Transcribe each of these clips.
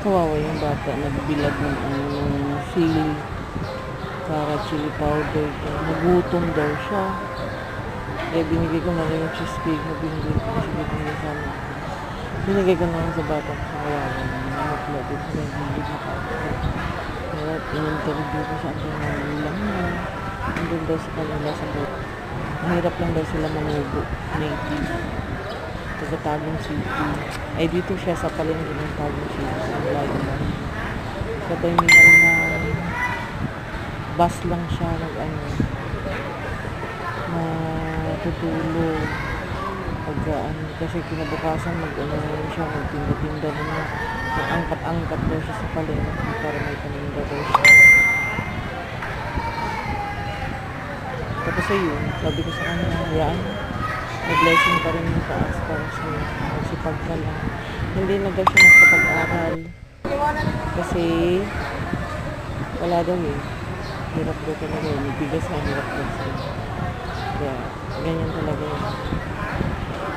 Kawawa yung bata, nagbilag ng sili, para chili powder. Nagutom daw siya. Kaya binigay ko na rin yung cheesecake na binigay ko kasi binigay sa amin. Binigay ko na lang sa bata kasi kawawa naman. Namutla din sa nagbilig na powder. Kaya in-interview ko siya ang lang na. Andun daw sa kanila sa boat. Mahirap lang daw sila manubo. Native. Taga Tagum City. Ay dito siya sa palengke ng Tagum City. Sa layo na. Sa terminal na bus lang siya natutulog pag kasi kinabukasan siya magtinda-tinda na angkat-angkat daw siya sa palengke para may paninda daw siya. Tapos ayun, sabi ko sa kanya, yan, may blessing pa rin yung taas para sa'yo. Magsipag ka lang. Hindi na daw siya magkapag-aral. Kasi, wala daw eh. Hirap daw talaga eh. May bigas na hirap daw sa'yo. Kaya, ganyan talaga yun.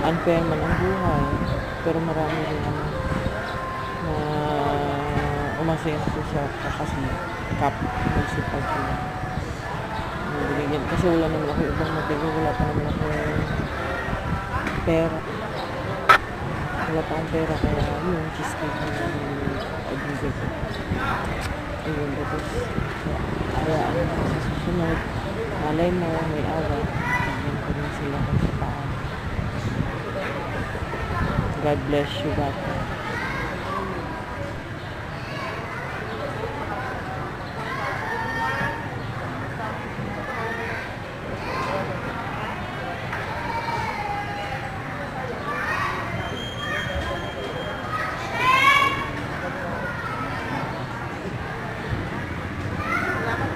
Unfair man ang buhay. Pero marami rin na umasento siya kasi magsipag ka lang. Binigyan. Kasi wala naman ako ibang mabigay. Wala pa naman ako pera. Wala pa akong pera. Kaya yung cheesecake na ibigay ko. Ayun. Tapos hayaan mo sa susunod. Malay mo, may awa. Bigyan ko rin sila kung sa paan. God bless you, bata.